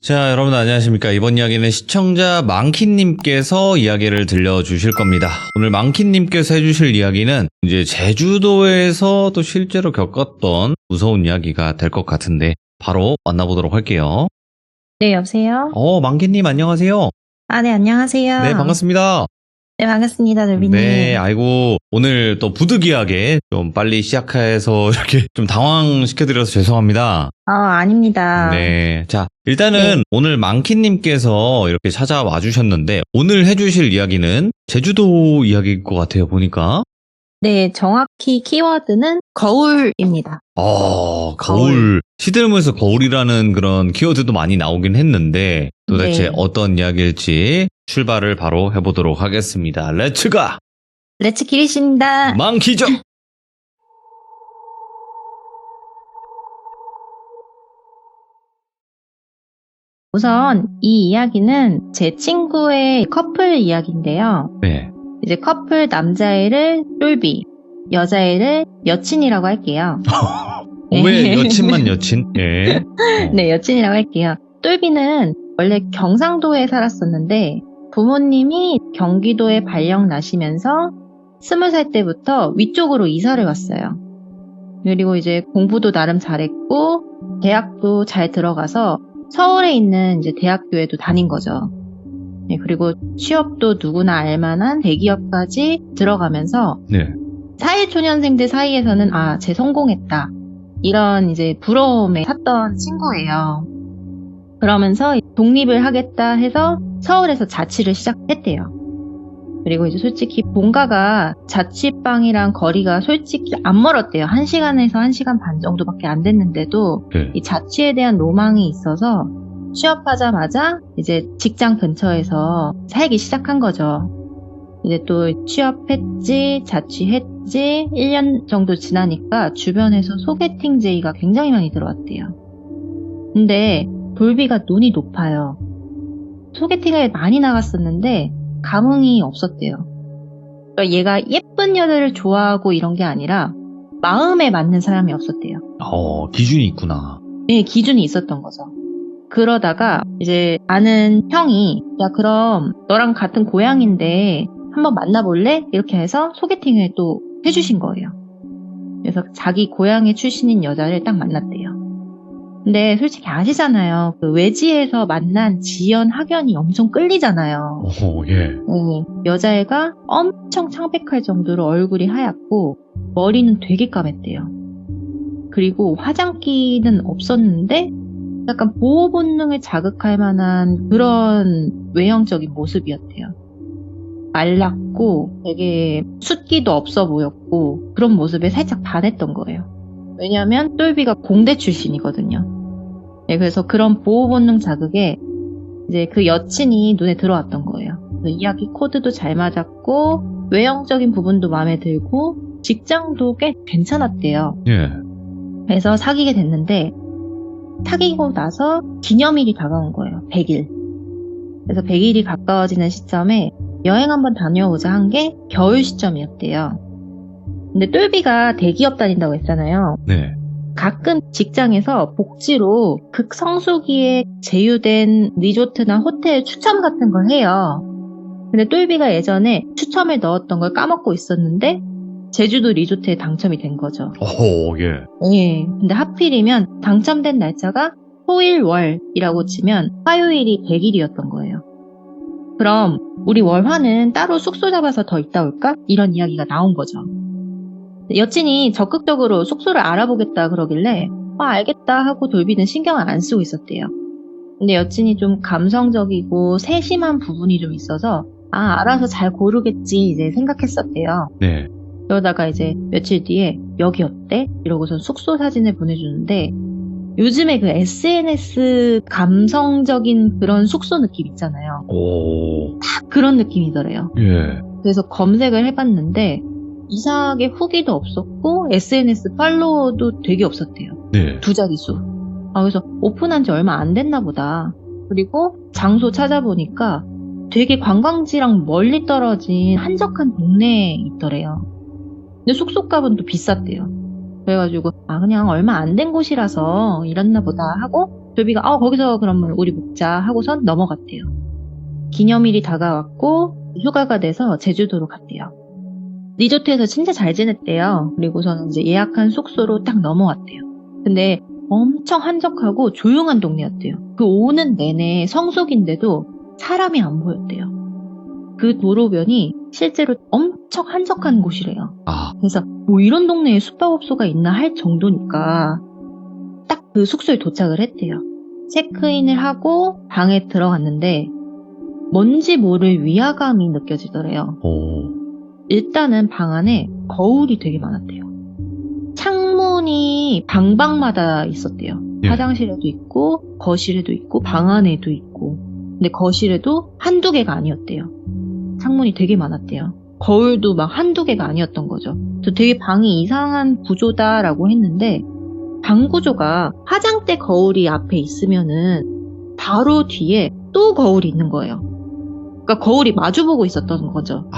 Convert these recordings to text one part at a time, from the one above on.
자, 여러분 안녕하십니까. 이번 이야기는 시청자 망키님께서 이야기를 들려주실 겁니다. 오늘 망키님께서 해주실 이야기는 이제 제주도에서 또 실제로 겪었던 무서운 이야기가 될 것 같은데 바로 만나보도록 할게요. 네, 여보세요? 망키님 안녕하세요. 네, 안녕하세요. 네, 반갑습니다. 네, 반갑습니다, 돌비님. 네, 아이고, 오늘 또 부득이하게 좀 빨리 시작해서 이렇게 좀 당황시켜드려서 죄송합니다. 아닙니다. 네. 자, 일단은 네. 오늘 망키님께서 이렇게 찾아와 주셨는데, 오늘 해주실 이야기는 제주도 이야기일 것 같아요, 보니까. 네, 정확히 키워드는 거울입니다. 거울. 시들면서 거울이라는 그런 키워드도 많이 나오긴 했는데, 도대체 네. 어떤 이야기일지 출발을 바로 해보도록 하겠습니다. 렛츠가! 렛츠 기리십니다. 망키죠! 우선 이 이야기는 제 친구의 커플 이야기인데요. 네. 이제 커플 남자애를 똘비, 여자애를 여친이라고 할게요. 왜 여친만 여친? 예. 네, 여친이라고 할게요. 똘비는 원래 경상도에 살았었는데 부모님이 경기도에 발령 나시면서 20살 때부터 위쪽으로 이사를 왔어요. 그리고 이제 공부도 나름 잘했고 대학도 잘 들어가서 서울에 있는 이제 대학교에도 다닌 거죠. 네, 그리고 취업도 누구나 알만한 대기업까지 들어가면서 네. 사회초년생들 사이에서는 쟤 성공했다. 이런 이제 부러움에 탔던 친구예요. 그러면서 독립을 하겠다 해서 서울에서 자취를 시작했대요. 그리고 이제 솔직히 본가가 자취방이랑 거리가 솔직히 안 멀었대요. 1시간에서 1시간 반 정도밖에 안 됐는데도 네. 이 자취에 대한 로망이 있어서 취업하자마자 이제 직장 근처에서 살기 시작한 거죠. 이제 또 취업했지, 자취했지, 1년 정도 지나니까 주변에서 소개팅 제의가 굉장히 많이 들어왔대요. 근데 돌비가 눈이 높아요. 소개팅을 많이 나갔었는데 감흥이 없었대요. 그러니까 얘가 예쁜 여자를 좋아하고 이런 게 아니라 마음에 맞는 사람이 없었대요. 기준이 있구나. 네, 기준이 있었던 거죠. 그러다가 이제 아는 형이 야 그럼 너랑 같은 고향인데 한번 만나볼래? 이렇게 해서 소개팅을 또 해주신 거예요. 그래서 자기 고향의 출신인 여자를 딱 만났대요. 근데 솔직히 아시잖아요. 그 외지에서 만난 지연 학연이 엄청 끌리잖아요. 예. 여자애가 엄청 창백할 정도로 얼굴이 하얗고 머리는 되게 까맸대요. 그리고 화장기는 없었는데 약간 보호 본능을 자극할 만한 그런 외형적인 모습이었대요. 말랐고 되게 숫기도 없어 보였고 그런 모습에 살짝 반했던 거예요. 왜냐하면 똘비가 공대 출신이거든요. 네, 그래서 그런 보호 본능 자극에 이제 그 여친이 눈에 들어왔던 거예요. 그래서 이야기 코드도 잘 맞았고 외형적인 부분도 마음에 들고 직장도 꽤 괜찮았대요. 예. 그래서 사귀게 됐는데 사귀고 나서 기념일이 다가온 거예요. 100일. 그래서 100일이 가까워지는 시점에 여행 한번 다녀오자 한 게 겨울 시점이었대요. 근데 똘비가 대기업 다닌다고 했잖아요. 네. 가끔 직장에서 복지로 극성수기에 제휴된 리조트나 호텔 추첨 같은 걸 해요. 근데 똘비가 예전에 추첨을 넣었던 걸 까먹고 있었는데 제주도 리조트에 당첨이 된 거죠. 예. 예. 근데 하필이면 당첨된 날짜가 토일월이라고 치면 화요일이 100일이었던 거예요. 그럼 우리 월화는 따로 숙소 잡아서 더 있다 올까? 이런 이야기가 나온 거죠. 여친이 적극적으로 숙소를 알아보겠다 그러길래 알겠다 하고 돌비는 신경을 안 쓰고 있었대요. 근데 여친이 좀 감성적이고 세심한 부분이 좀 있어서 알아서 잘 고르겠지 이제 생각했었대요. 네. 그러다가 이제 며칠 뒤에 여기 어때? 이러고선 숙소 사진을 보내주는데 요즘에 그 SNS 감성적인 그런 숙소 느낌 있잖아요. 딱 그런 느낌이더래요. 예. 그래서 검색을 해봤는데 이상하게 후기도 없었고 SNS 팔로워도 되게 없었대요. 네. 2자릿수. 그래서 오픈한 지 얼마 안 됐나 보다. 그리고 장소 찾아보니까 되게 관광지랑 멀리 떨어진 한적한 동네에 있더래요. 근데 숙소값은 또 비쌌대요. 그래가지고 그냥 얼마 안 된 곳이라서 이랬나 보다 하고 돌비가 거기서 그러면 우리 묵자 하고선 넘어갔대요. 기념일이 다가왔고 휴가가 돼서 제주도로 갔대요. 리조트에서 진짜 잘 지냈대요. 그리고서는 이제 예약한 숙소로 딱 넘어왔대요. 근데 엄청 한적하고 조용한 동네였대요. 그 오는 내내 성수기인데도 사람이 안 보였대요. 그 도로변이 실제로 엄청 한적한 곳이래요. 그래서 뭐 이런 동네에 숙박업소가 있나 할 정도니까 딱 그 숙소에 도착을 했대요. 체크인을 하고 방에 들어갔는데 뭔지 모를 위화감이 느껴지더래요. 일단은 방 안에 거울이 되게 많았대요. 창문이 방마다 있었대요. 예. 화장실에도 있고 거실에도 있고 방 안에도 있고. 근데 거실에도 한두 개가 아니었대요. 창문이 되게 많았대요. 거울도 막 한두 개가 아니었던 거죠. 그래서 되게 방이 이상한 구조다라고 했는데 방 구조가 화장대 거울이 앞에 있으면은 바로 뒤에 또 거울이 있는 거예요. 그러니까 거울이 마주보고 있었던 거죠.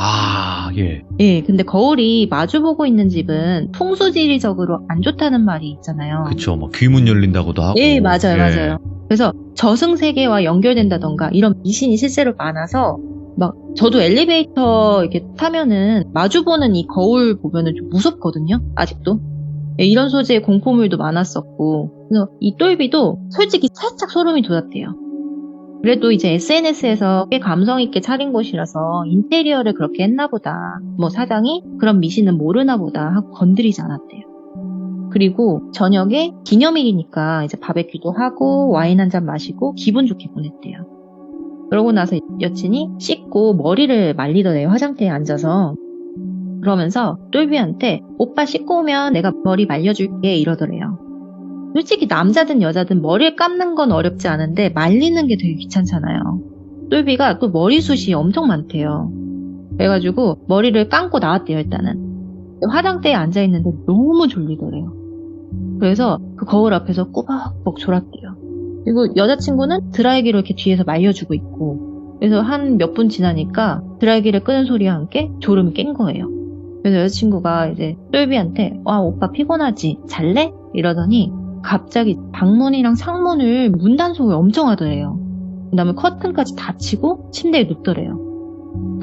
예. 예, 근데 거울이 마주보고 있는 집은 풍수지리적으로 안 좋다는 말이 있잖아요. 그쵸. 뭐 귀문 열린다고도 하고. 예, 맞아요. 그래서 저승세계와 연결된다던가 이런 미신이 실제로 많아서 막 저도 엘리베이터 이렇게 타면은 마주보는 이 거울 보면은 좀 무섭거든요. 아직도. 예, 이런 소재의 공포물도 많았었고. 그래서 이 똘비도 솔직히 살짝 소름이 돋았대요. 그래도 이제 SNS에서 꽤 감성 있게 차린 곳이라서 인테리어를 그렇게 했나 보다. 뭐 사장이 그런 미신은 모르나 보다 하고 건드리지 않았대요. 그리고 저녁에 기념일이니까 이제 바베큐도 하고 와인 한 잔 마시고 기분 좋게 보냈대요. 그러고 나서 여친이 씻고 머리를 말리더래요. 화장대에 앉아서. 그러면서 똘비한테 오빠 씻고 오면 내가 머리 말려줄게 이러더래요. 솔직히 남자든 여자든 머리를 감는 건 어렵지 않은데 말리는 게 되게 귀찮잖아요. 똘비가 또 머리숱이 엄청 많대요. 그래가지고 머리를 감고 나왔대요. 일단은. 화장대에 앉아있는데 너무 졸리더래요. 그래서 그 거울 앞에서 꾸벅꾸벅 졸았대요. 그리고 여자친구는 드라이기로 이렇게 뒤에서 말려주고 있고, 그래서 한 몇 분 지나니까 드라이기를 끄는 소리와 함께 졸음이 깬 거예요. 그래서 여자친구가 이제 똘비한테 오빠 피곤하지? 잘래? 이러더니 갑자기 방문이랑 창문을 문단속을 엄청 하더래요. 그 다음에 커튼까지 닫히고 침대에 눕더래요.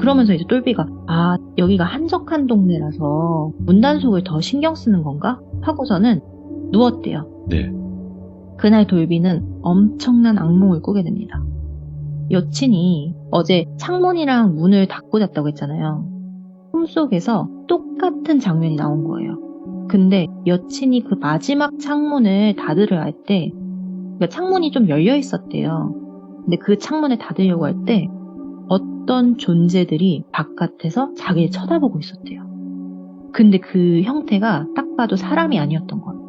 그러면서 이제 똘비가 여기가 한적한 동네라서 문단속을 더 신경 쓰는 건가? 하고서는 누웠대요. 네. 그날 돌비는 엄청난 악몽을 꾸게 됩니다. 여친이 어제 창문이랑 문을 닫고 잤다고 했잖아요. 꿈속에서 똑같은 장면이 나온 거예요. 근데 여친이 그 마지막 창문을 닫으려 할 때, 그러니까 창문이 좀 열려 있었대요. 근데 그 창문을 닫으려고 할 때 어떤 존재들이 바깥에서 자기를 쳐다보고 있었대요. 근데 그 형태가 딱 봐도 사람이 아니었던 거예요.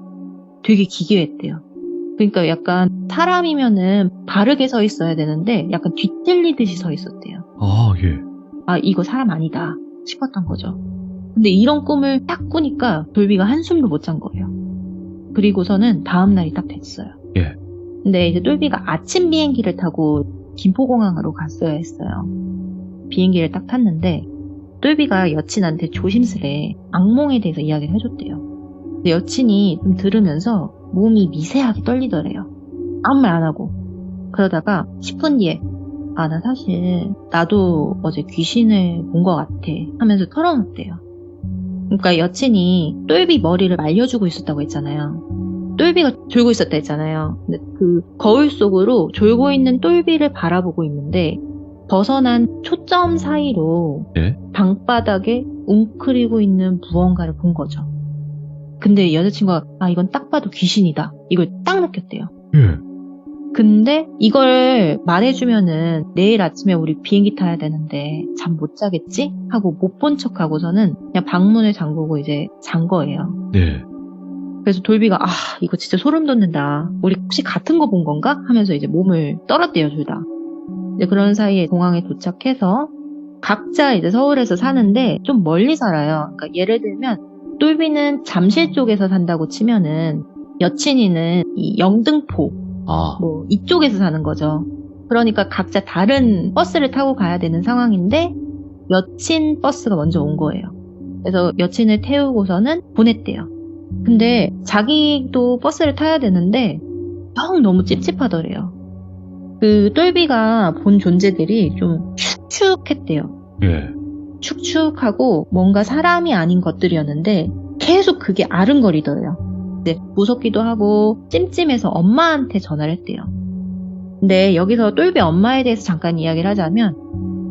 되게 기괴했대요. 그러니까 약간 사람이면은 바르게 서 있어야 되는데 약간 뒤틀리듯이 서 있었대요. 예. 이거 사람 아니다 싶었던 거죠. 근데 이런 꿈을 딱 꾸니까 돌비가 한숨도 못 잔 거예요. 그리고서는 다음날이 딱 됐어요. 예. 근데 이제 똘비가 아침 비행기를 타고 김포공항으로 갔어야 했어요. 비행기를 딱 탔는데 똘비가 여친한테 조심스레 악몽에 대해서 이야기를 해줬대요. 근데 여친이 좀 들으면서 몸이 미세하게 떨리더래요. 아무 말 안 하고. 그러다가 10분 뒤에 나 사실 나도 어제 귀신을 본 것 같아 하면서 털어놓대요. 그러니까 여친이 똘비 머리를 말려주고 있었다고 했잖아요. 똘비가 졸고 있었다 했잖아요. 근데 그 거울 속으로 졸고 있는 똘비를 바라보고 있는데 벗어난 초점 사이로 예? 방바닥에 웅크리고 있는 무언가를 본 거죠. 근데 여자친구가 이건 딱 봐도 귀신이다. 이걸 딱 느꼈대요. 예. 근데 이걸 말해주면은 내일 아침에 우리 비행기 타야 되는데 잠 못 자겠지? 하고 못 본 척하고서는 그냥 방문을 잠그고 이제 잔 거예요. 네. 그래서 돌비가 이거 진짜 소름 돋는다. 우리 혹시 같은 거 본 건가? 하면서 이제 몸을 떨었대요, 둘 다. 이제 그런 사이에 공항에 도착해서 각자 이제 서울에서 사는데 좀 멀리 살아요. 그러니까 예를 들면 똘비는 잠실 쪽에서 산다고 치면은 여친이는 이 영등포 뭐 이쪽에서 사는 거죠. 그러니까 각자 다른 버스를 타고 가야 되는 상황인데 여친 버스가 먼저 온 거예요. 그래서 여친을 태우고서는 보냈대요. 근데 자기도 버스를 타야 되는데 영 너무 찝찝하더래요. 그 똘비가 본 존재들이 좀 축축했대요. 예. 축축하고 뭔가 사람이 아닌 것들이었는데 계속 그게 아른거리더래요. 이제 무섭기도 하고 찜찜해서 엄마한테 전화를 했대요. 근데 여기서 똘비 엄마에 대해서 잠깐 이야기를 하자면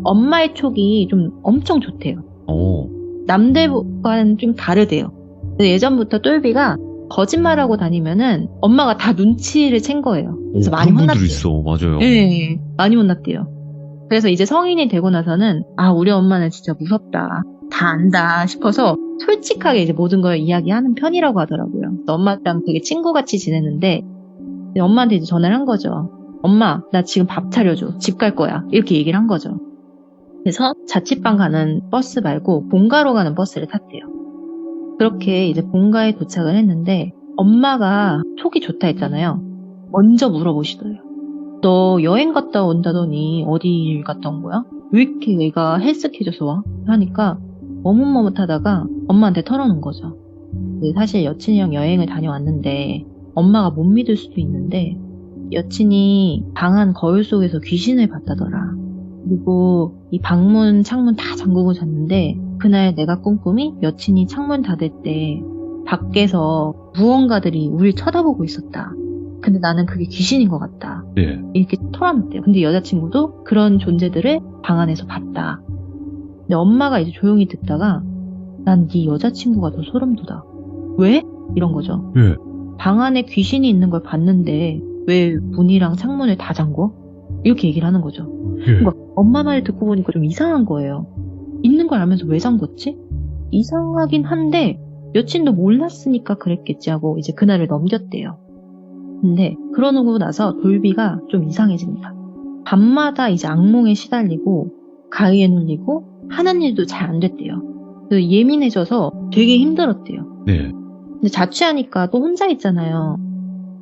엄마의 촉이 좀 엄청 좋대요. 오. 남들과는 좀 다르대요. 예전부터 똘비가 거짓말하고 다니면은 엄마가 다 눈치를 챈 거예요. 그래서 많이 그런 분들 혼났대요. 있어. 맞아요. 네, 많이 혼났대요. 그래서 이제 성인이 되고 나서는 아, 우리 엄마는 진짜 무섭다. 다 안다 싶어서 솔직하게 이제 모든 걸 이야기하는 편이라고 하더라고요. 그래서 엄마랑 되게 친구같이 지냈는데 엄마한테 이제 전화를 한 거죠. 엄마, 나 지금 밥 차려줘. 집 갈 거야. 이렇게 얘기를 한 거죠. 그래서 자취방 가는 버스 말고 본가로 가는 버스를 탔대요. 그렇게 이제 본가에 도착을 했는데 엄마가 촉이 좋다 했잖아요. 먼저 물어보시더래요. 너 여행 갔다 온다더니 어디 갔다 온 거야? 왜 이렇게 얘가 헬쓱해져서 와? 하니까 머뭇머뭇하다가 엄마한테 털어놓은 거죠. 사실 여친이랑 여행을 다녀왔는데 엄마가 못 믿을 수도 있는데 여친이 방안 거울 속에서 귀신을 봤다더라. 그리고 이 방문 창문 다 잠그고 잤는데 그날 내가 꾼 꿈이 여친이 창문 닫을 때 밖에서 무언가들이 우릴 쳐다보고 있었다. 근데 나는 그게 귀신인 것 같다. 예. 이렇게 털어놨대요. 근데 여자친구도 그런 존재들을 방 안에서 봤다. 근데 엄마가 이제 조용히 듣다가 난 네 여자친구가 더 소름 돋아. 왜? 이런 거죠. 예. 방 안에 귀신이 있는 걸 봤는데 왜 문이랑 창문을 다 잠궈? 이렇게 얘기를 하는 거죠. 예. 그러니까 엄마 말 듣고 보니까 좀 이상한 거예요. 있는 걸 알면서 왜 잠궜지? 이상하긴 한데 여친도 몰랐으니까 그랬겠지 하고 이제 그날을 넘겼대요. 근데 그러고 나서 돌비가 좀 이상해집니다. 밤마다 이제 악몽에 시달리고 가위에 눌리고 하는 일도 잘 안 됐대요. 그래서 예민해져서 되게 힘들었대요. 네. 근데 자취하니까 또 혼자 있잖아요.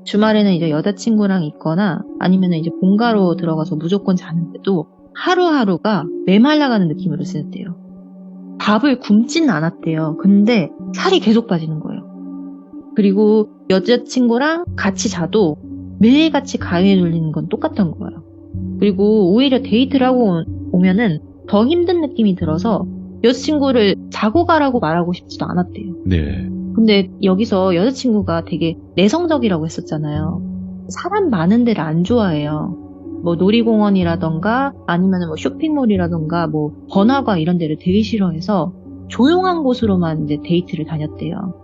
주말에는 이제 여자친구랑 있거나 아니면 이제 본가로 들어가서 무조건 자는데도 하루하루가 메말라가는 느낌으로 지냈대요. 밥을 굶지는 않았대요. 근데 살이 계속 빠지는 거예요. 그리고 여자친구랑 같이 자도 매일같이 가위에 눌리는 건 똑같은 거예요. 그리고 오히려 데이트를 하고 오면은 더 힘든 느낌이 들어서 여자친구를 자고 가라고 말하고 싶지도 않았대요. 네. 근데 여기서 여자친구가 되게 내성적이라고 했었잖아요. 사람 많은 데를 안 좋아해요. 뭐 놀이공원이라던가 아니면 뭐 쇼핑몰이라던가 뭐 번화가 이런 데를 되게 싫어해서 조용한 곳으로만 이제 데이트를 다녔대요.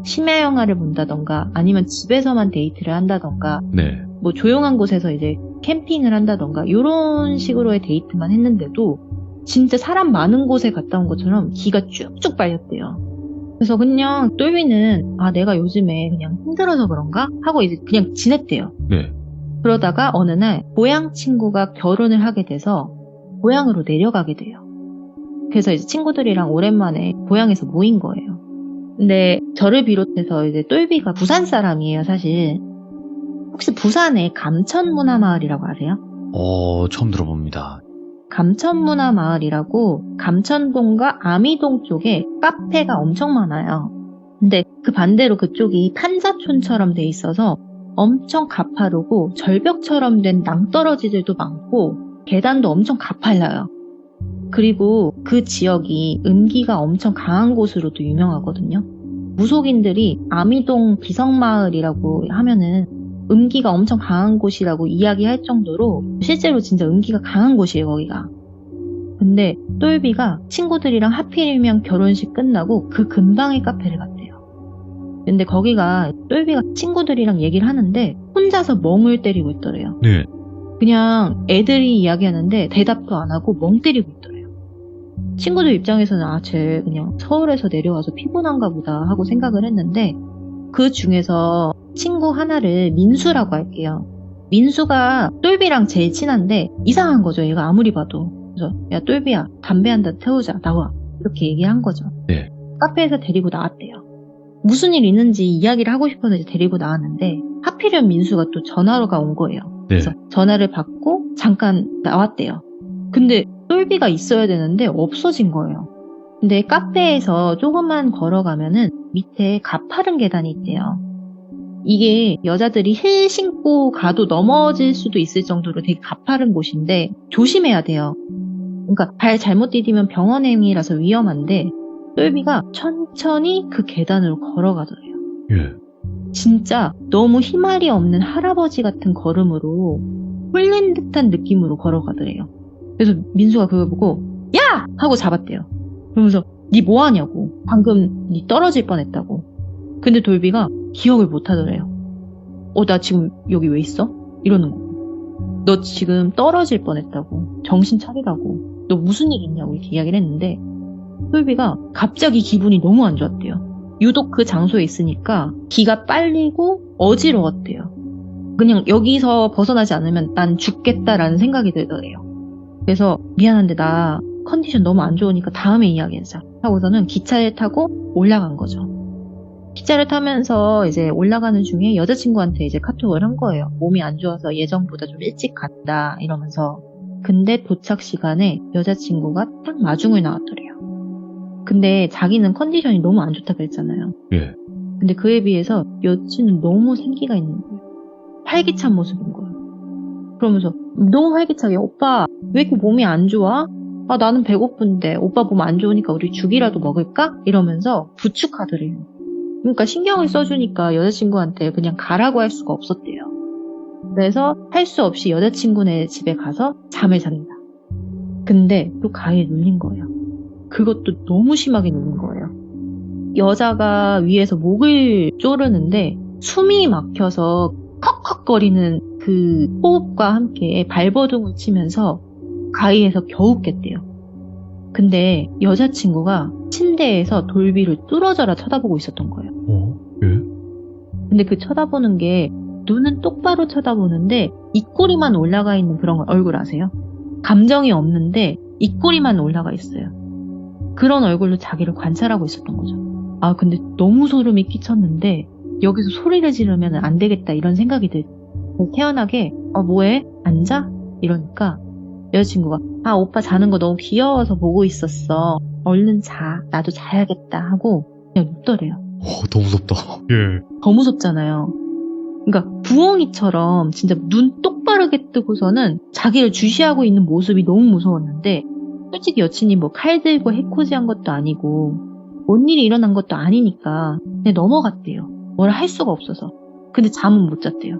심야 영화를 본다던가 아니면 집에서만 데이트를 한다던가 네. 뭐 조용한 곳에서 이제 캠핑을 한다던가 이런 식으로의 데이트만 했는데도 진짜 사람 많은 곳에 갔다 온 것처럼 기가 쭉쭉 빨렸대요. 그래서 그냥 똘비는 아 내가 요즘에 그냥 힘들어서 그런가 하고 이제 그냥 지냈대요. 네. 그러다가 어느 날 고향 친구가 결혼을 하게 돼서 고향으로 내려가게 돼요. 그래서 이제 친구들이랑 오랜만에 고향에서 모인 거예요. 근데 저를 비롯해서 이제 똘비가 부산 사람이에요, 사실. 혹시 부산에 감천문화마을이라고 아세요? 처음 들어봅니다. 감천문화마을이라고 감천동과 아미동 쪽에 카페가 엄청 많아요. 근데 그 반대로 그쪽이 판사촌처럼 돼 있어서 엄청 가파르고 절벽처럼 된 낭떠러지들도 많고 계단도 엄청 가팔라요. 그리고 그 지역이 음기가 엄청 강한 곳으로도 유명하거든요. 무속인들이 아미동 비성마을이라고 하면은 음기가 엄청 강한 곳이라고 이야기할 정도로 실제로 진짜 음기가 강한 곳이에요, 거기가. 근데 똘비가 친구들이랑 하필이면 결혼식 끝나고 그 근방의 카페를 갔대요. 근데 거기가 똘비가 친구들이랑 얘기를 하는데 혼자서 멍을 때리고 있더래요. 네. 그냥 애들이 이야기하는데 대답도 안 하고 멍 때리고 있더래요. 친구들 입장에서는 아, 쟤 그냥 서울에서 내려와서 피곤한가 보다 하고 생각을 했는데 그 중에서 친구 하나를 민수라고 할게요. 민수가 똘비랑 제일 친한데 이상한 거죠. 얘가 아무리 봐도. 그래서 야 똘비야 담배 한 대 태우자 나와 이렇게 얘기한 거죠. 네. 카페에서 데리고 나왔대요. 무슨 일 있는지 이야기를 하고 싶어서 이제 데리고 나왔는데 하필이면 민수가 또 전화가 온 거예요. 네. 그래서 전화를 받고 잠깐 나왔대요. 근데 똘비가 있어야 되는데 없어진 거예요. 근데 카페에서 조금만 걸어가면은 밑에 가파른 계단이 있대요. 이게 여자들이 힐 신고 가도 넘어질 수도 있을 정도로 되게 가파른 곳인데 조심해야 돼요. 그러니까 발 잘못 디디면 병원행위라서 위험한데 똘비가 천천히 그 계단으로 걸어가더래요. 예. 진짜 너무 힘알이 없는 할아버지 같은 걸음으로 홀린 듯한 느낌으로 걸어가더래요. 그래서 민수가 그걸 보고 야! 하고 잡았대요. 그러면서 니 뭐하냐고. 방금 니 떨어질 뻔했다고. 근데 돌비가 기억을 못하더래요. 나 지금 여기 왜 있어? 이러는 거. 너 지금 떨어질 뻔했다고. 정신 차리라고. 너 무슨 일 있냐고 이렇게 이야기를 했는데 돌비가 갑자기 기분이 너무 안 좋았대요. 유독 그 장소에 있으니까 기가 빨리고 어지러웠대요. 그냥 여기서 벗어나지 않으면 난 죽겠다라는 생각이 들더래요. 그래서 미안한데 나 컨디션 너무 안 좋으니까 다음에 이야기하자 하고서는 기차를 타고 올라간 거죠. 기차를 타면서 이제 올라가는 중에 여자친구한테 이제 카톡을 한 거예요. 몸이 안 좋아서 예정보다 좀 일찍 갔다 이러면서. 근데 도착 시간에 여자친구가 딱 마중을 나왔더래요. 근데 자기는 컨디션이 너무 안 좋다 그랬잖아요. 예. 근데 그에 비해서 여친은 너무 생기가 있는 거예요. 활기찬 모습인 거예요. 그러면서 너무 활기차게 오빠 왜 이렇게 몸이 안 좋아? 나는 배고픈데 오빠 몸 안 좋으니까 우리 죽이라도 먹을까? 이러면서 부축하더래요. 그러니까 신경을 써주니까 여자친구한테 그냥 가라고 할 수가 없었대요. 그래서 할 수 없이 여자친구네 집에 가서 잠을 잡니다. 근데 또 가위에 눌린 거예요. 그것도 너무 심하게 눌린 거예요. 여자가 위에서 목을 조르는데 숨이 막혀서 컥컥거리는 그 호흡과 함께 발버둥을 치면서 가위에서 겨우 깼대요. 근데 여자친구가 침대에서 돌비를 뚫어져라 쳐다보고 있었던 거예요. 예? 근데 그 쳐다보는 게 눈은 똑바로 쳐다보는데 입꼬리만 올라가 있는 그런 얼굴 아세요? 감정이 없는데 입꼬리만 올라가 있어요. 그런 얼굴로 자기를 관찰하고 있었던 거죠. 근데 너무 소름이 끼쳤는데 여기서 소리를 지르면 안 되겠다 이런 생각이 들고 태연하게 뭐해? 앉아? 이러니까 여자친구가 오빠 자는 거 너무 귀여워서 보고 있었어. 얼른 자. 나도 자야겠다 하고 그냥 눕더래요. 너무 무섭다. 예. 더 무섭잖아요. 그러니까 부엉이처럼 진짜 눈 똑바르게 뜨고서는 자기를 주시하고 있는 모습이 너무 무서웠는데 솔직히 여친이 뭐 칼 들고 해코지한 것도 아니고 뭔 일이 일어난 것도 아니니까 그냥 넘어갔대요. 뭘 할 수가 없어서. 근데 잠은 못 잤대요.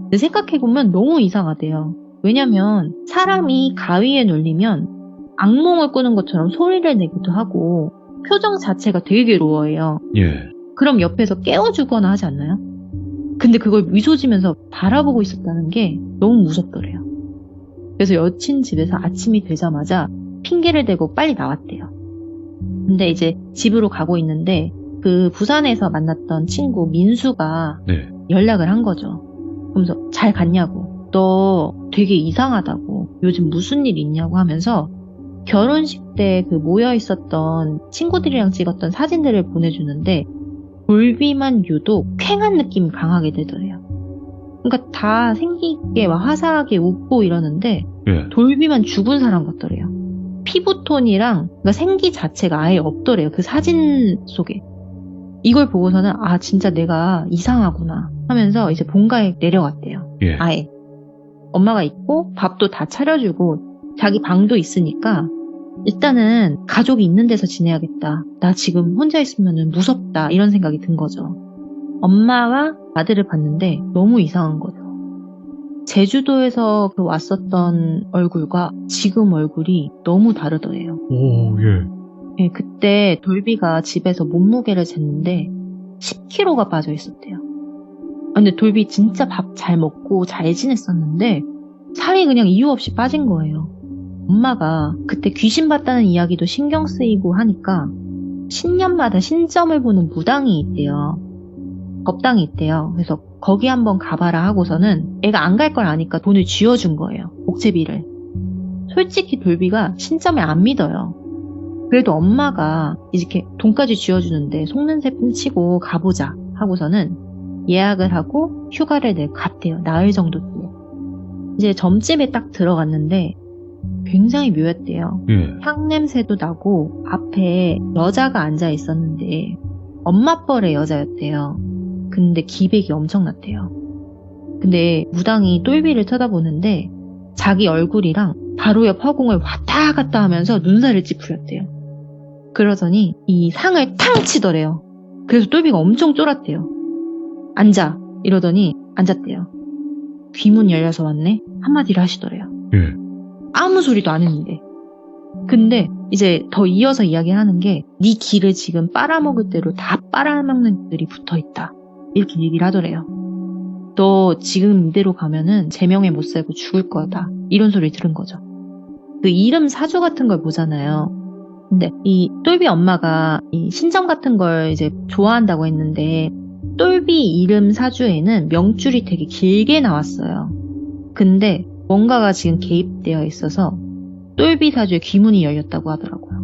근데 생각해보면 너무 이상하대요. 왜냐면 사람이 가위에 눌리면 악몽을 꾸는 것처럼 소리를 내기도 하고 표정 자체가 되게 괴로워해요. 예. 그럼 옆에서 깨워주거나 하지 않나요? 근데 그걸 미소 지면서 바라보고 있었다는 게 너무 무섭더래요. 그래서 여친 집에서 아침이 되자마자 핑계를 대고 빨리 나왔대요. 근데 이제 집으로 가고 있는데 그 부산에서 만났던 친구 민수가 네. 연락을 한 거죠. 그러면서 잘 갔냐고. 너 되게 이상하다고. 요즘 무슨 일 있냐고 하면서 결혼식 때 그 모여 있었던 친구들이랑 찍었던 사진들을 보내주는데 돌비만 유독 쾌한 느낌이 강하게 들더래요. 그러니까 다 생기게 막 화사하게 웃고 이러는데 예. 돌비만 죽은 사람 같더래요. 피부톤이랑 그러니까 생기 자체가 아예 없더래요. 그 사진 속에. 이걸 보고서는 진짜 내가 이상하구나 하면서 이제 본가에 내려갔대요. 예. 아예. 엄마가 있고 밥도 다 차려주고 자기 방도 있으니까 일단은 가족이 있는 데서 지내야겠다. 나 지금 혼자 있으면 무섭다. 이런 생각이 든 거죠. 엄마가 아들을 봤는데 너무 이상한 거죠. 제주도에서 그 왔었던 얼굴과 지금 얼굴이 너무 다르더래요. 예. 네, 그때 돌비가 집에서 몸무게를 쟀는데 10kg가 빠져 있었대요. 근데 돌비 진짜 밥 잘 먹고 잘 지냈었는데 살이 그냥 이유 없이 빠진 거예요. 엄마가 그때 귀신 봤다는 이야기도 신경 쓰이고 하니까 신년마다 신점을 보는 무당이 있대요. 법당이 있대요. 그래서 거기 한번 가봐라 하고서는 애가 안 갈 걸 아니까 돈을 쥐어준 거예요. 복채비를. 솔직히 돌비가 신점을 안 믿어요. 그래도 엄마가 이렇게 돈까지 쥐어주는데 속는 새뿐 치고 가보자 하고서는 예약을 하고 휴가를 내고 갔대요. 나흘 정도 뒤에. 이제 점집에 딱 들어갔는데 굉장히 묘했대요. 예. 향 냄새도 나고 앞에 여자가 앉아 있었는데 엄마 뻘의 여자였대요. 근데 기백이 엄청났대요. 근데 무당이 똘비를 쳐다보는데 자기 얼굴이랑 바로 옆 허공을 왔다 갔다 하면서 눈살을 찌푸렸대요. 그러더니 이 상을 탕 치더래요. 그래서 똘비가 엄청 쫄았대요. 앉아 이러더니 앉았대요. 귀문 열려서 왔네 한마디를 하시더래요. 예. 아무 소리도 안 했는데. 근데 이제 더 이어서 이야기하는 게 네 기를 지금 빨아먹을 대로 다 빨아먹는 들이 붙어있다 이렇게 얘기를 하더래요. 너 지금 이대로 가면은 제명에 못 살고 죽을 거다 이런 소리 들은 거죠. 그 이름 사주 같은 걸 보잖아요. 근데 이 똘비 엄마가 이 신점 같은 걸 이제 좋아한다고 했는데 똘비 이름 사주에는 명줄이 되게 길게 나왔어요. 근데 뭔가가 지금 개입되어 있어서 똘비 사주에 귀문이 열렸다고 하더라고요.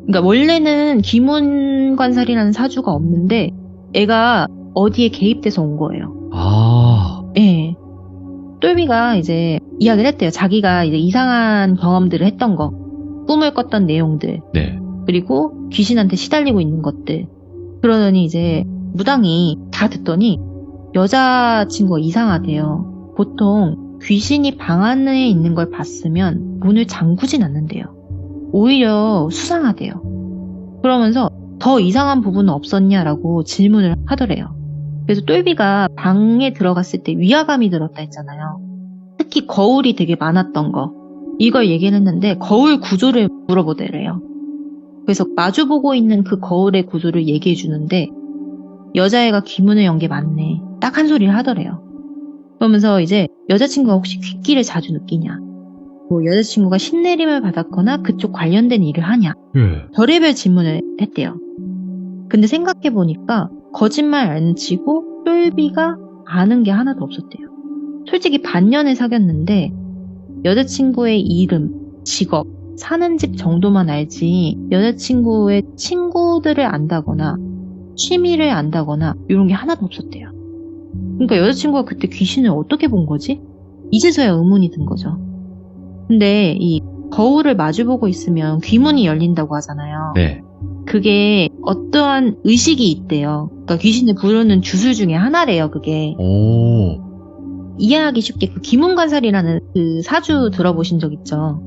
그러니까 원래는 귀문관살이라는 사주가 없는데 애가 어디에 개입돼서 온 거예요. 아, 예. 똘비가 이제 이야기를 했대요. 자기가 이제 이상한 경험들을 했던 거, 꿈을 꿨던 내용들, 네. 그리고 귀신한테 시달리고 있는 것들. 그러더니 이제 무당이 다 듣더니 여자친구가 이상하대요. 보통 귀신이 방 안에 있는 걸 봤으면 문을 잠그진 않는데요. 오히려 수상하대요. 그러면서 더 이상한 부분은 없었냐라고 질문을 하더래요. 그래서 똘비가 방에 들어갔을 때 위화감이 들었다 했잖아요. 특히 거울이 되게 많았던 거. 이걸 얘기를 했는데 거울 구조를 물어보더래요. 그래서 마주보고 있는 그 거울의 구조를 얘기해 주는데 여자애가 귀문을 연 게 맞네. 딱 한 소리를 하더래요. 그러면서 이제 여자친구가 혹시 귓기를 자주 느끼냐? 뭐 여자친구가 신내림을 받았거나 그쪽 관련된 일을 하냐? 예. 별의별 질문을 했대요. 근데 생각해보니까 거짓말 안 치고 똘비가 아는 게 하나도 없었대요. 솔직히 반년을 사귀었는데 여자친구의 이름, 직업, 사는 집 정도만 알지 여자친구의 친구들을 안다거나 취미를 안다거나 이런 게 하나도 없었대요. 그러니까 여자친구가 그때 귀신을 어떻게 본 거지? 이제서야 의문이 든 거죠. 근데 이 거울을 마주보고 있으면 귀문이 열린다고 하잖아요. 네. 그게 어떠한 의식이 있대요. 그러니까 귀신을 부르는 주술 중에 하나래요, 그게. 오. 이해하기 쉽게 그 귀문관살이라는 그 사주 들어보신 적 있죠?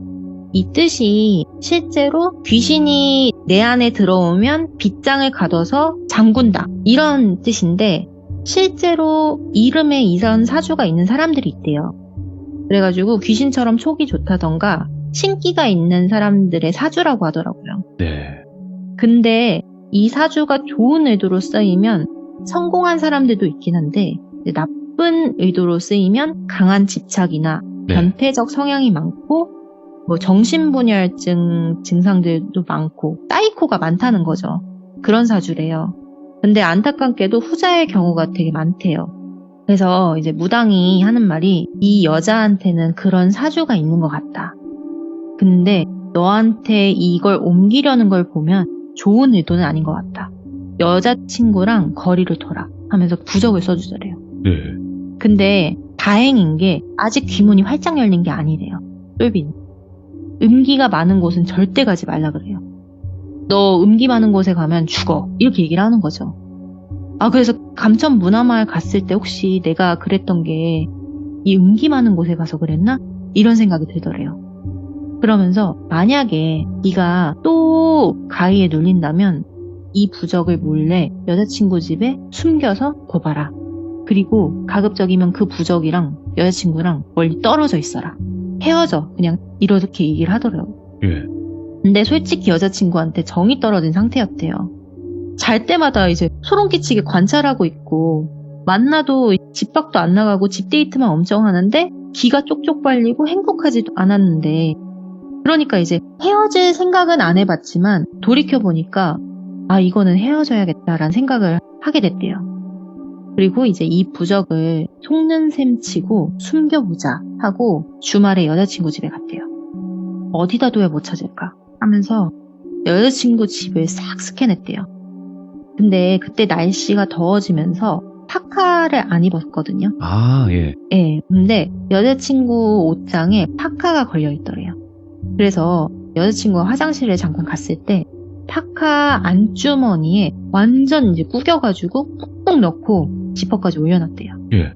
이 뜻이 실제로 귀신이 내 안에 들어오면 빗장을 가둬서 잠군다. 이런 뜻인데 실제로 이름에 이런 사주가 있는 사람들이 있대요. 그래가지고 귀신처럼 촉이 좋다던가 신기가 있는 사람들의 사주라고 하더라고요. 네. 근데 이 사주가 좋은 의도로 쓰이면 성공한 사람들도 있긴 한데 나쁜 의도로 쓰이면 강한 집착이나 네. 변태적 성향이 많고 뭐 정신분열증 증상들도 많고 사이코가 많다는 거죠. 그런 사주래요. 근데 안타깝게도 후자의 경우가 되게 많대요. 그래서 이제 무당이 하는 말이 이 여자한테는 그런 사주가 있는 것 같다. 근데 너한테 이걸 옮기려는 걸 보면 좋은 의도는 아닌 것 같다. 여자친구랑 거리를 둬라 하면서 부적을 써주더래요. 네. 근데 다행인 게 아직 귀문이 활짝 열린 게 아니래요. 똘비는. 음기가 많은 곳은 절대 가지 말라 그래요. 너 음기 많은 곳에 가면 죽어. 이렇게 얘기를 하는 거죠. 아, 그래서 감천 문화마을 갔을 때 혹시 내가 그랬던 게 이 음기 많은 곳에 가서 그랬나? 이런 생각이 들더래요. 그러면서 만약에 네가 또 가위에 눌린다면 이 부적을 몰래 여자친구 집에 숨겨서 둬봐라. 그리고 가급적이면 그 부적이랑 여자친구랑 멀리 떨어져 있어라. 헤어져. 그냥 이렇게 얘기를 하더라고요. 예. 근데 솔직히 여자친구한테 정이 떨어진 상태였대요. 잘 때마다 이제 소름 끼치게 관찰하고 있고 만나도 집 밖도 안 나가고 집 데이트만 엄청 하는데 기가 쪽쪽 빨리고 행복하지도 않았는데 그러니까 이제 헤어질 생각은 안 해봤지만 돌이켜보니까 아 이거는 헤어져야겠다라는 생각을 하게 됐대요. 그리고 이제 이 부적을 속는 셈 치고 숨겨보자 하고 주말에 여자친구 집에 갔대요. 어디다 둬야 못 찾을까 하면서 여자친구 집을 싹 스캔했대요. 근데 그때 날씨가 더워지면서 파카를 안 입었거든요. 아, 예. 예, 근데 여자친구 옷장에 파카가 걸려있더래요. 그래서 여자친구가 화장실에 잠깐 갔을 때 파카 안주머니에 완전 이제 구겨가지고 꾹꾹 넣고 지퍼까지 올려놨대요. 예.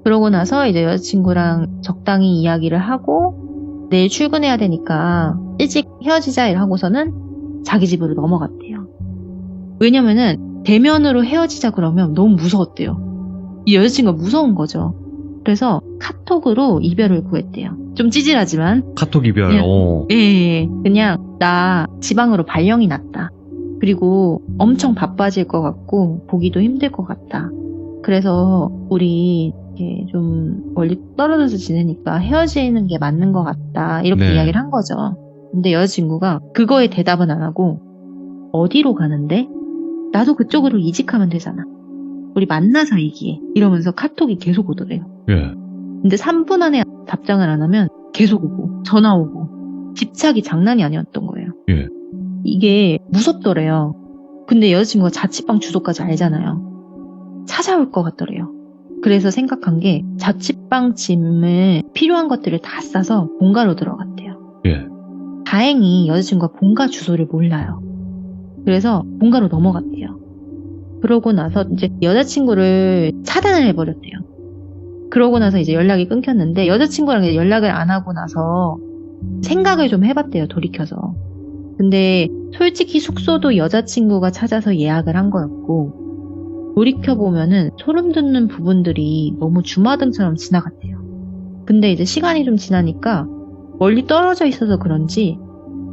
그러고 나서 이제 여자친구랑 적당히 이야기를 하고 내일 출근해야 되니까 일찍 헤어지자 이러고서는 자기 집으로 넘어갔대요. 왜냐면은 대면으로 헤어지자 그러면 너무 무서웠대요. 이 여자친구가 무서운 거죠. 그래서 카톡으로 이별을 구했대요. 좀 찌질하지만. 카톡 이별. 그냥, 오. 예, 그냥 나 지방으로 발령이 났다. 그리고 엄청 바빠질 것 같고 보기도 힘들 것 같다. 그래서 우리 이렇게 좀 멀리 떨어져서 지내니까 헤어지는 게 맞는 것 같다. 이렇게 네. 이야기를 한 거죠. 근데 여자친구가 그거에 대답은 안 하고 어디로 가는데? 나도 그쪽으로 이직하면 되잖아. 우리 만나서 얘기해. 이러면서 카톡이 계속 오더래요. 예. 근데 3분 안에 답장을 안 하면 계속 오고 전화 오고 집착이 장난이 아니었던 거예요. 예. 이게 무섭더래요. 근데 여자친구가 자취방 주소까지 알잖아요. 찾아올 것 같더래요. 그래서 생각한 게 자취방 짐을 필요한 것들을 다 싸서 본가로 들어갔대요. 예. 다행히 여자친구가 본가 주소를 몰라요. 그래서 본가로 넘어갔대요. 그러고 나서 이제 여자친구를 차단을 해버렸대요. 그러고 나서 이제 연락이 끊겼는데 여자친구랑 이제 연락을 안 하고 나서 생각을 좀 해봤대요. 돌이켜서. 근데 솔직히 숙소도 여자친구가 찾아서 예약을 한 거였고 돌이켜보면은 소름 돋는 부분들이 너무 주마등처럼 지나갔대요. 근데 이제 시간이 좀 지나니까 멀리 떨어져 있어서 그런지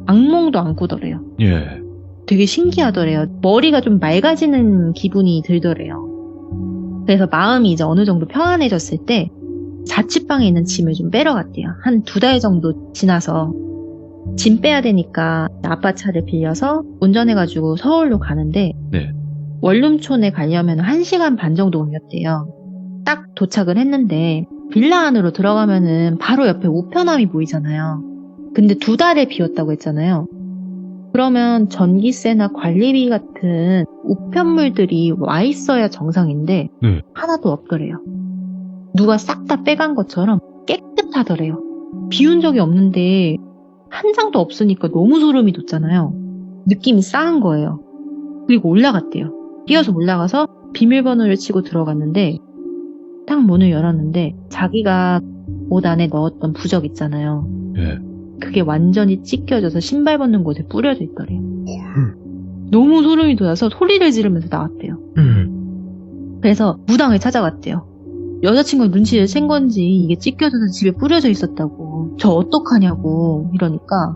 악몽도 안 꾸더래요. 예. 되게 신기하더래요. 머리가 좀 맑아지는 기분이 들더래요. 그래서 마음이 이제 어느 정도 평안해졌을 때 자취방에 있는 짐을 좀 빼러 갔대요. 한 2달 정도 지나서 짐 빼야 되니까 아빠 차를 빌려서 운전해가지고 서울로 가는데 네. 원룸촌에 가려면 1시간 반 정도 걸렸대요. 딱 도착을 했는데 빌라 안으로 들어가면은 바로 옆에 우편함이 보이잖아요. 근데 2달에 비웠다고 했잖아요. 그러면 전기세나 관리비 같은 우편물들이 와 있어야 정상인데 네. 하나도 없더래요. 누가 싹 다 빼간 것처럼 깨끗하더래요. 비운 적이 없는데 한 장도 없으니까 너무 소름이 돋잖아요. 느낌이 싸한 거예요. 그리고 올라갔대요. 뛰어서 올라가서 비밀번호를 치고 들어갔는데 딱 문을 열었는데 자기가 옷 안에 넣었던 부적 있잖아요. 예. 그게 완전히 찢겨져서 신발 벗는 곳에 뿌려져 있더래요. 너무 소름이 돋아서 소리를 지르면서 나왔대요. 그래서 무당을 찾아갔대요. 여자친구가 눈치를 챈 건지 이게 찢겨져서 집에 뿌려져 있었다고. 저 어떡하냐고 이러니까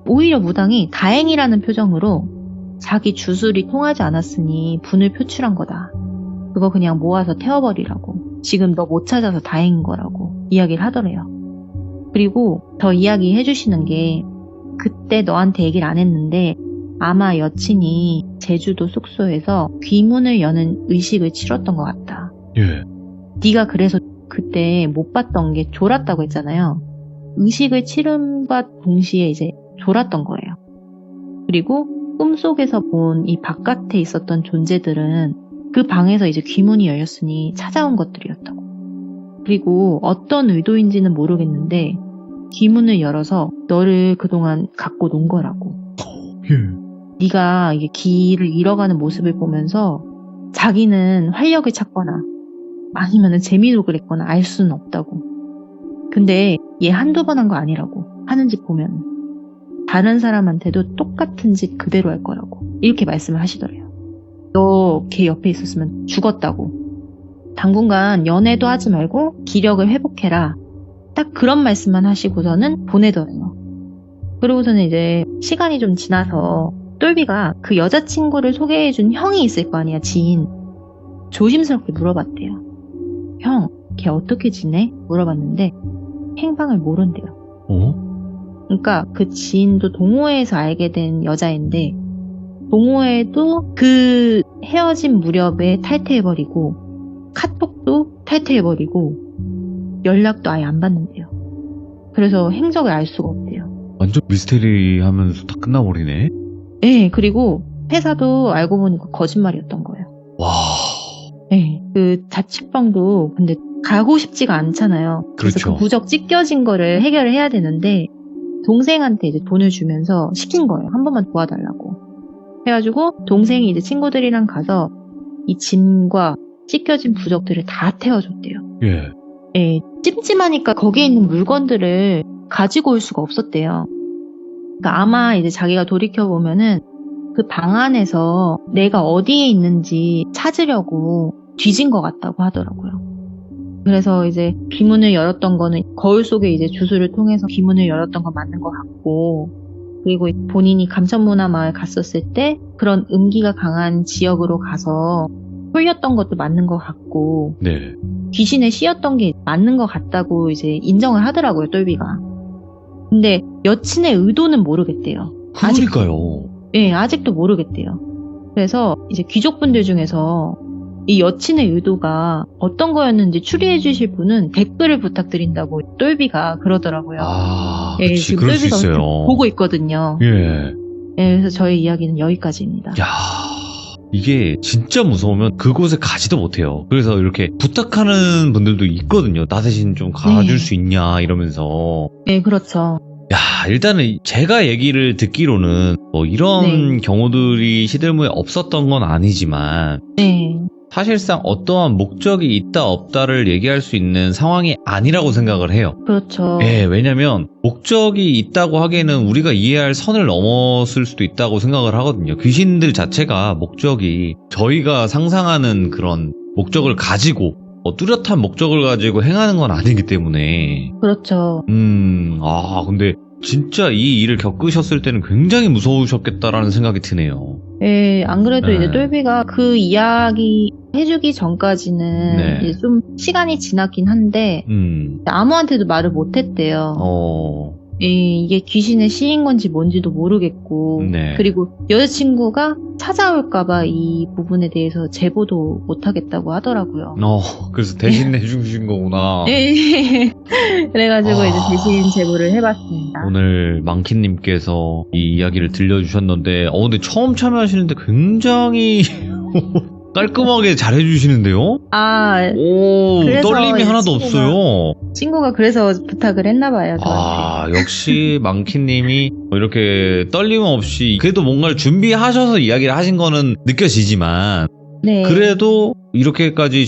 오히려 무당이 다행이라는 표정으로 자기 주술이 통하지 않았으니 분을 표출한 거다. 그거 그냥 모아서 태워버리라고. 지금 너 못 찾아서 다행인 거라고 이야기를 하더래요. 그리고 더 이야기해 주시는 게 그때 너한테 얘기를 안 했는데 아마 여친이 제주도 숙소에서 귀문을 여는 의식을 치렀던 것 같다. 예. 네가 그래서 그때 못 봤던 게 졸았다고 했잖아요. 의식을 치름과 동시에 이제 졸았던 거예요. 그리고 꿈속에서 본 이 바깥에 있었던 존재들은 그 방에서 이제 귀문이 열렸으니 찾아온 것들이었다고. 그리고 어떤 의도인지는 모르겠는데 귀문을 열어서 너를 그동안 갖고 논 거라고. 예. 네가 이게 길을 잃어가는 모습을 보면서 자기는 활력을 찾거나 아니면은 재미로 그랬거나 알 수는 없다고. 근데 얘 한두 번 한 거 아니라고. 하는 짓 보면 다른 사람한테도 똑같은 짓 그대로 할 거라고. 이렇게 말씀을 하시더래요. 너 걔 옆에 있었으면 죽었다고. 당분간 연애도 하지 말고 기력을 회복해라. 딱 그런 말씀만 하시고서는 보내더래요. 그러고서는 이제 시간이 좀 지나서 똘비가 그 여자친구를 소개해준 형이 있을 거 아니야, 지인. 조심스럽게 물어봤대요. 형, 걔 어떻게 지내? 물어봤는데 행방을 모른대요. 어? 그러니까 그 지인도 동호회에서 알게 된 여자인데 동호회도 그 헤어진 무렵에 탈퇴해버리고 카톡도 탈퇴해버리고 연락도 아예 안 받는데요. 그래서 행적을 알 수가 없대요. 완전 미스테리 하면서 다 끝나버리네. 네, 그리고 회사도 알고 보니까 거짓말이었던 거예요. 와. 네, 그 자취방도 근데 가고 싶지가 않잖아요. 그래서 그렇죠. 그 부적 찢겨진 거를 해결을 해야 되는데 동생한테 이제 돈을 주면서 시킨 거예요. 한 번만 도와달라고. 해가지고 동생이 이제 친구들이랑 가서 이 짐과 찢겨진 부적들을 다 태워줬대요. 예. 예, 찜찜하니까 거기에 있는 물건들을 가지고 올 수가 없었대요. 그러니까 아마 이제 자기가 돌이켜보면은 그 방 안에서 내가 어디에 있는지 찾으려고 뒤진 것 같다고 하더라고요. 그래서 이제 귀문을 열었던 거는 거울 속에 이제 주술을 통해서 귀문을 열었던 건 맞는 것 같고, 그리고 본인이 감천문화마을 갔었을 때 그런 음기가 강한 지역으로 가서 홀렸던 것도 맞는 것 같고, 네. 귀신에 씌였던 게 맞는 것 같다고 이제 인정을 하더라고요, 똘비가. 근데 여친의 의도는 모르겠대요. 그러니까요. 예, 아직도 모르겠대요. 그래서 이제 귀족분들 중에서 이 여친의 의도가 어떤 거였는지 추리해 주실 분은 댓글을 부탁드린다고 똘비가 그러더라고요. 아, 예, 그치, 지금 그럴 수 똘비가 있어요. 보고 있거든요. 예. 예, 그래서 저희 이야기는 여기까지입니다. 야, 이게 진짜 무서우면 그곳에 가지도 못해요. 그래서 이렇게 부탁하는 분들도 있거든요. 나 대신 좀 가줄 네. 수 있냐 이러면서. 예, 그렇죠. 야, 일단은 제가 얘기를 듣기로는 뭐 이런 네. 경우들이 시들무에 없었던 건 아니지만 네. 사실상 어떠한 목적이 있다 없다를 얘기할 수 있는 상황이 아니라고 생각을 해요. 그렇죠. 예, 왜냐면 목적이 있다고 하기에는 우리가 이해할 선을 넘었을 수도 있다고 생각을 하거든요. 귀신들 자체가 목적이 저희가 상상하는 그런 목적을 가지고 뚜렷한 목적을 가지고 행하는 건 아니기 때문에 그렇죠. 근데 진짜 이 일을 겪으셨을 때는 굉장히 무서우셨겠다라는 생각이 드네요. 예, 안 그래도 네. 이제 똘비가 그 이야기 해주기 전까지는 네. 이제 좀 시간이 지났긴 한데 아무한테도 말을 못했대요. 이게 귀신의 시인 건지 뭔지도 모르겠고, 네. 그리고 여자친구가 찾아올까봐 이 부분에 대해서 제보도 못하겠다고 하더라고요. 그래서 대신 내주신 거구나. 예. 그래가지고 이제 대신 제보를 해봤습니다. 오늘 망키님께서 이 이야기를 들려주셨는데, 근데 처음 참여하시는데 굉장히 깔끔하게 잘해주시는데요? 그래서 떨림이 하나도 친구가- 없어요. 친구가 그래서 부탁을 했나봐요, 저한테. 역시 망키님이 이렇게 떨림 없이 그래도 뭔가를 준비하셔서 이야기를 하신 거는 느껴지지만 네. 그래도 이렇게까지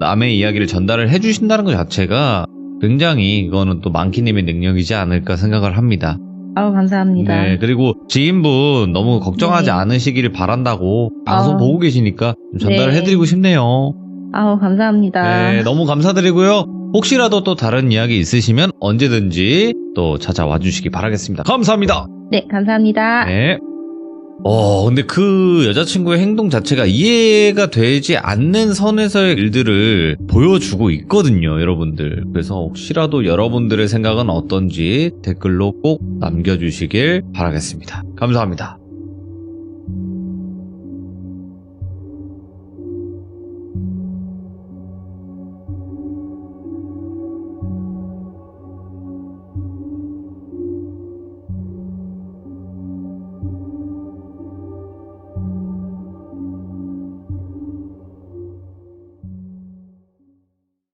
남의 이야기를 전달을 해주신다는 것 자체가 굉장히 이거는 또 망키님의 능력이지 않을까 생각을 합니다. 감사합니다. 네, 그리고 지인분 너무 걱정하지 네. 않으시기를 바란다고 방송 보고 계시니까 좀 전달을 네. 해드리고 싶네요. 감사합니다. 네, 너무 감사드리고요. 혹시라도 또 다른 이야기 있으시면 언제든지 또 찾아와 주시기 바라겠습니다. 감사합니다. 네, 감사합니다. 네. 근데 그 여자친구의 행동 자체가 이해가 되지 않는 선에서의 일들을 보여주고 있거든요, 여러분들. 그래서 혹시라도 여러분들의 생각은 어떤지 댓글로 꼭 남겨주시길 바라겠습니다. 감사합니다.